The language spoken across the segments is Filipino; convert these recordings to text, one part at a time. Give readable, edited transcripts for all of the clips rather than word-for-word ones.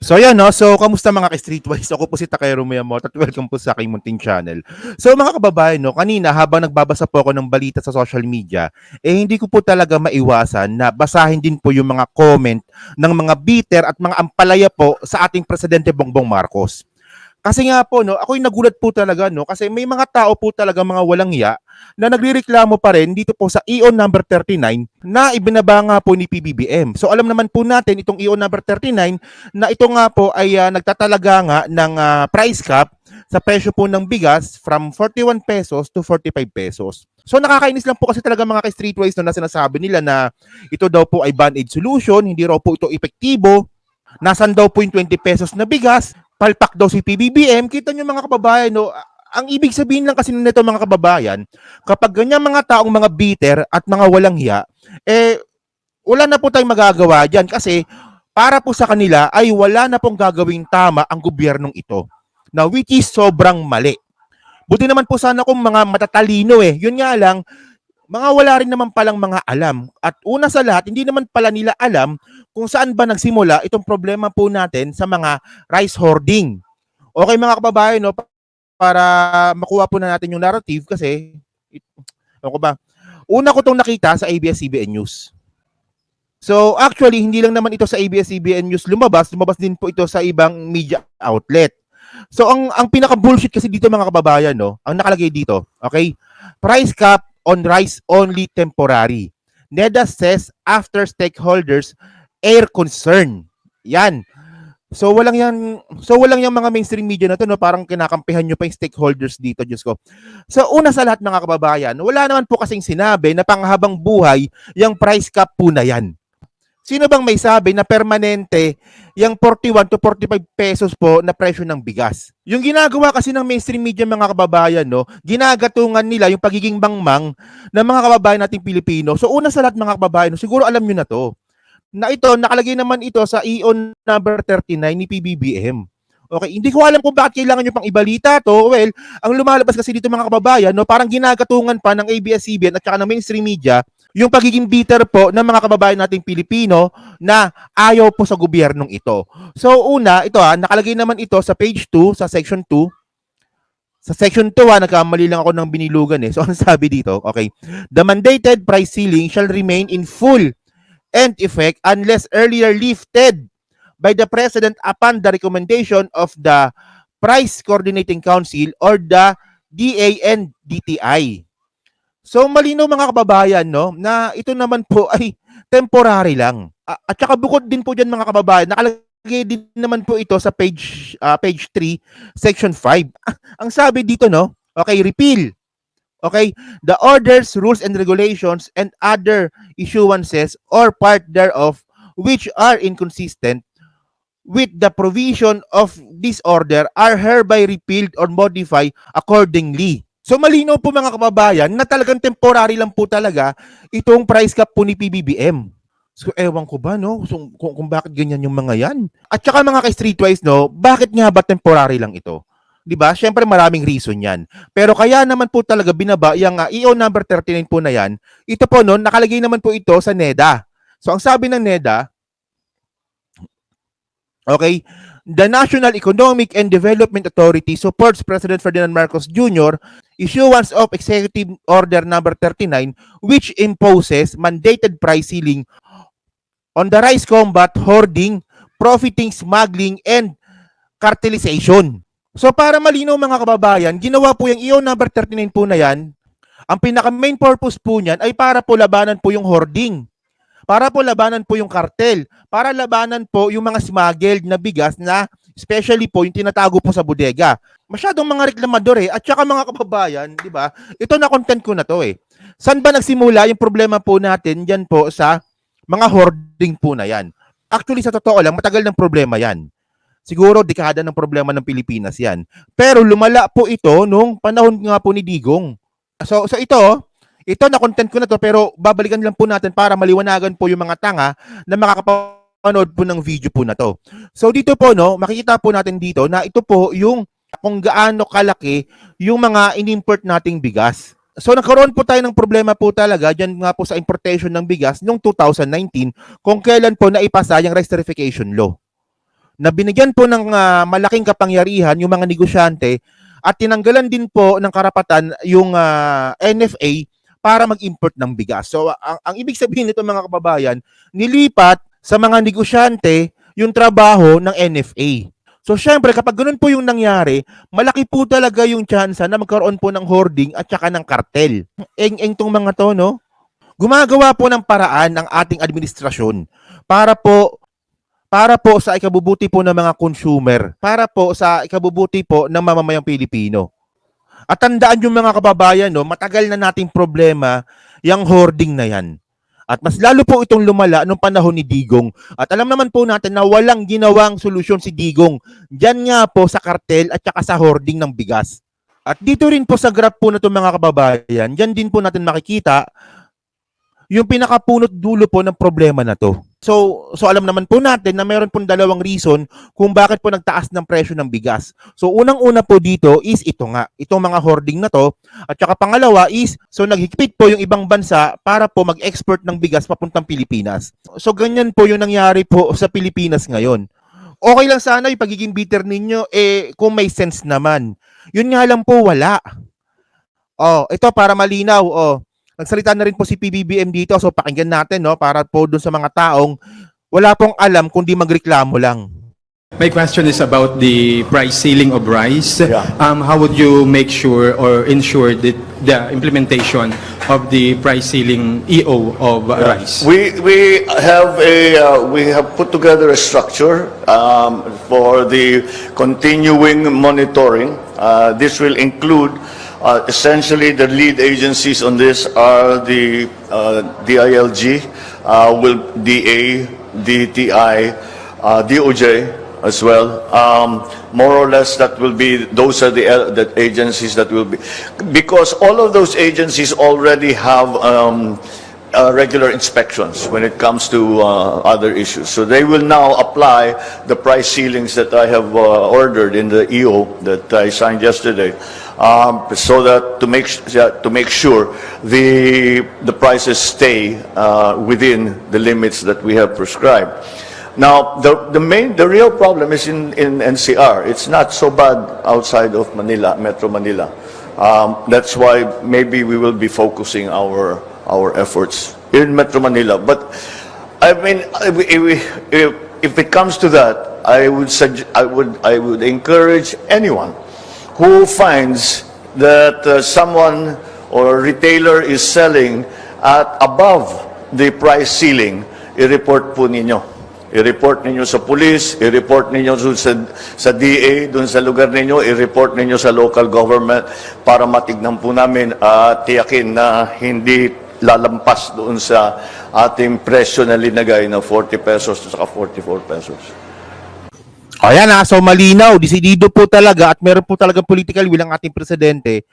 So ayan no, so kamusta mga ka-streetwise? Ako po si Takero Miyamoto at welcome po sa aking munting channel. So mga kababayan no, kanina habang nagbabasa po ako ng balita sa social media, hindi ko po talaga maiwasan na basahin din po yung mga comment ng mga bitter at mga ampalaya po sa ating Presidente Bongbong Marcos. Kasi nga po no, ako'y nagulat po talaga no kasi may mga tao po talaga mga walang hiya na nagrereklamo pa rin dito po sa EON number 39 na ibinaba nga po ni PBBM. So alam naman po natin itong EON number 39 na ito nga po ay nagtatalaga nga ng price cap sa presyo po ng bigas from 41 pesos to 45 pesos. So nakakainis lang po kasi talaga mga ka-streetwise no, na sinasabi nila na ito daw po ay band-aid solution, hindi raw po ito epektibo. Nasaan daw po yung 20 pesos na bigas? Palpak daw si PBBM. Kita nyo mga kababayan, no? Ang ibig sabihin lang kasi nito mga kababayan, kapag ganyan mga taong mga bitter at mga walang hiya, wala na po tayong magagawa dyan kasi para po sa kanila ay wala na pong gagawing tama ang gobyernong ito na which is sobrang mali. Buti naman po sana kung mga matatalino Yun nga lang, mga wala rin naman palang mga alam. At una sa lahat, hindi naman pala nila alam kung saan ba nagsimula itong problema po natin sa mga rice hoarding. Okay mga kababayan, no, para makuha po na natin yung narrative kasi, ano ko ba, una ko itong nakita sa ABS-CBN News. So actually, hindi lang naman ito sa ABS-CBN News lumabas din po ito sa ibang media outlet. So ang pinaka-bullshit kasi dito mga kababayan, no, ang nakalagay dito, okay? Price cap on rice only temporary. NEDA says after stakeholders air concern. Yan. So walang yung mga mainstream media na to no, parang kinakampihan nyo pa yung stakeholders dito, Diyos ko. So una sa lahat mga kababayan, wala naman po kasing sinabi na panghabang buhay yung price cap po na yan. Sino bang may sabi na permanente yung 41 to 45 pesos po na presyo ng bigas? Yung ginagawa kasi ng mainstream media mga kababayan, no, ginagatungan nila yung pagiging mangmang ng mga kababayan nating Pilipino. So una sa lahat mga kababayan, siguro alam nyo na to, na ito, nakalagay naman ito sa EON number 39 ni PBBM. Okay, hindi ko alam kung bakit kailangan nyo pang ibalita to. Well, ang lumalabas kasi dito mga kababayan, no, parang ginagatungan pa ng ABS-CBN at saka ng mainstream media yung pagiging bitter po ng mga kababayan nating Pilipino na ayaw po sa gobyernong ito. So una, ito nakalagay naman ito sa page 2, sa section 2. Sa section 2, nagkamali lang ako ng binilugan So ang sabi dito, okay, the mandated price ceiling shall remain in full and effect unless earlier lifted by the President upon the recommendation of the Price Coordinating Council or the DANDTI. So malinaw mga kababayan no na ito naman po ay temporary lang. At saka bukod din po diyan mga kababayan, nakalagay din naman po ito sa page 3, section 5. Ang sabi dito no, okay, repeal. Okay, the orders, rules and regulations and other issuances or part thereof which are inconsistent with the provision of this order are hereby repealed or modified accordingly. So malinaw po mga kababayan na talagang temporary lang po talaga itong price cap po ni PBBM. So ewan ko ba no kung bakit ganyan yung mga yan. At saka mga ka-streetwise no, bakit nga ba temporary lang ito? 'Di ba? Syempre maraming reason 'yan. Pero kaya naman po talaga binaba yung EO number 39 po na yan. Ito po no, nakalagay naman po ito sa NEDA. So ang sabi ng NEDA, okay, the National Economic and Development Authority supports President Ferdinand Marcos Jr. issuance of Executive Order number 39 which imposes mandated price ceiling on the rice combat, hoarding, profiting, smuggling, and cartelization. So para malinaw mga kababayan, ginawa po yung EO number 39 po na yan. Ang pinaka-main purpose po niyan ay para po labanan po yung hoarding. Para po labanan po yung kartel. Para labanan po yung mga smuggled na bigas na especially po yung tinatago po sa bodega. Masyadong mga reklamador at saka mga kababayan, di ba? Ito na content ko na to Saan ba nagsimula yung problema po natin yan po sa mga hoarding po na yan? Actually sa totoo lang, matagal ng problema yan. Siguro dekada ng problema ng Pilipinas yan. Pero lumala po ito nung panahon nga po ni Digong. So ito na content ko na to pero babalikan lang po natin para maliwanagan po yung mga tanga na makakapanood po ng video po na to. So dito po no, makikita po natin dito na ito po yung kung gaano kalaki yung mga inimport nating bigas. So nagkaroon po tayo ng problema po talaga dyan nga po sa importation ng bigas noong 2019 kung kailan po naipasa yung rice tariffication law. na binigyan po ng malaking kapangyarihan yung mga negosyante at tinanggalan din po ng karapatan yung NFA para mag-import ng bigas. So ang ibig sabihin nito mga kababayan, nilipat sa mga negosyante yung trabaho ng NFA. So syempre kapag ganun po yung nangyari, malaki po talaga yung tsansa na magkaroon po ng hoarding at saka ng kartel. Eng-eng tong mga to, no? Gumagawa po ng paraan ang ating administrasyon para po sa ikabubuti po ng mga consumer, para po sa ikabubuti po ng mamamayang Pilipino. At tandaan yung mga kababayan, no, matagal na nating problema yung hoarding na yan. At mas lalo po itong lumala nung panahon ni Digong. At alam naman po natin na walang ginawang solusyon si Digong. Diyan nga po sa kartel at saka sa hoarding ng bigas. At dito rin po sa graph po na itong mga kababayan, diyan din po natin makikita yung pinakapunot dulo po ng problema na to. So alam naman po natin na meron pong dalawang reason kung bakit po nagtaas ng presyo ng bigas. So unang-una po dito is ito nga, itong mga hoarding na to. At saka pangalawa is, so naghigpit po yung ibang bansa para po mag-export ng bigas papuntang Pilipinas. So ganyan po yung nangyari po sa Pilipinas ngayon. Okay lang sana yung pagiging bitter ninyo, kung may sense naman. Yun nga lang po, wala. Ito para malinaw, nagsalita na rin po si PBBM dito, so pakinggan natin, no, para po dun sa mga taong wala pong alam kundi magreklamo lang. My question is about the price ceiling of rice. Yeah. How would you make sure or ensure that the implementation of the price ceiling EO of rice? We have put together a structure for the continuing monitoring. This will include essentially the lead agencies on this are the DILG, DA, DTI, DOJ as well. More or less that will be, those are the agencies that will be, because all of those agencies already have regular inspections when it comes to other issues. So they will now apply the price ceilings that I have ordered in the EO that I signed yesterday, so that to make sure the prices stay within the limits that we have prescribed. Now, the real problem is in NCR. It's not so bad outside of Manila, Metro Manila. That's why maybe we will be focusing our efforts in Metro Manila. But I mean, if it comes to that, I would encourage anyone who finds that someone or retailer is selling at above the price ceiling, i-report po ninyo. I-report ninyo sa police, i-report ninyo sa DA, dun sa lugar ninyo, i-report ninyo sa local government para matignan po namin at tiyakin na hindi lalampas doon sa ating presyo na linagay na 40 pesos at 44 pesos. Ayan so malinaw, desidido po talaga at meron po talaga political will ang ating presidente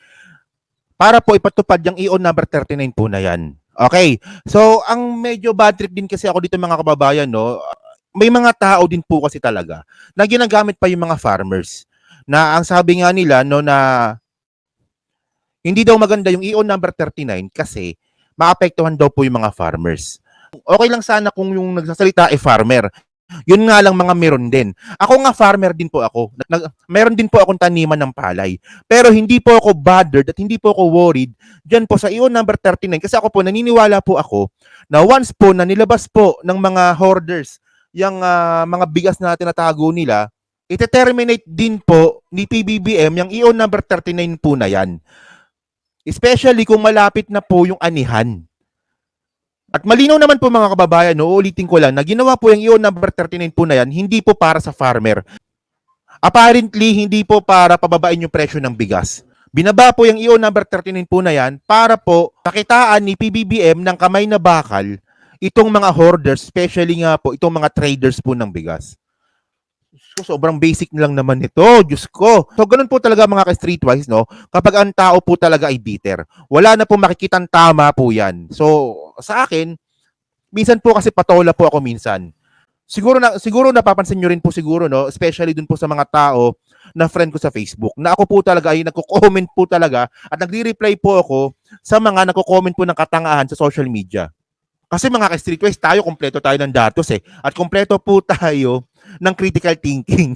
para po ipatupad yung EO number 39 po na yan. Okay, so ang medyo bad trip din kasi ako dito mga kababayan, no, may mga tao din po kasi talaga na ginagamit pa yung mga farmers na ang sabi nga nila, no, na hindi daw maganda yung EO number 39 kasi maapektuhan daw po yung mga farmers. Okay lang sana kung yung nagsasalita farmer. Yun nga lang mga meron din. Ako nga farmer din po ako. Meron din po akong taniman ng palay. Pero hindi po ako bothered at hindi po ako worried dyan po sa EO number 39 kasi ako po naniniwala po ako na once po na nilabas po ng mga hoarders yung mga bigas na tinatago nila, ite-terminate din po ni PBBM yung EO number 39 po na yan. Especially kung malapit na po yung anihan. At malinaw naman po mga kababayan, no, ulitin ko lang, na ginawa po yung EO number 39 po na yan, hindi po para sa farmer. Apparently, hindi po para pababain yung presyo ng bigas. Binaba po yung EO number 39 po na yan para po pakitaan ni PBBM ng kamay na bakal itong mga hoarders, especially nga po itong mga traders po ng bigas. So, sobrang basic lang naman nito, Diyos ko. So, ganun po talaga mga ka-streetwise, no? Kapag ang tao po talaga ay bitter, wala na po makikitang tama po yan. So, sa akin, minsan po kasi patola po ako minsan. Siguro napapansin nyo rin po siguro, no? Especially dun po sa mga tao na friend ko sa Facebook, na ako po talaga ay nagko-comment po talaga at nagre-reply po ako sa mga nagko-comment po ng katangahan sa social media. Kasi mga ka-streetwise, tayo kompleto tayo ng datos at kompleto po tayo ng critical thinking.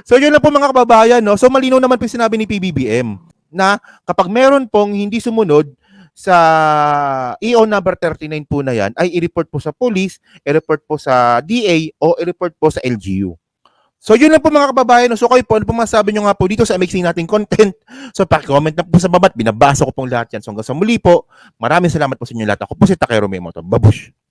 So yun lang po mga kababayan, no? So malinaw naman po yung sinabi ni PBBM na kapag meron pong hindi sumunod sa EO number 39 po na yan, ay i-report po sa police, i-report po sa DA, o i-report po sa LGU. So yun lang po mga kababayan. No? So kayo po, ano po masabi nyo nga po dito sa mixing nating content? So paki-comment na po sa baba at binabasa ko pong lahat yan. So hanggang sa muli po, maraming salamat po sa inyo lahat. Ako po si Takero Memoto. Babush!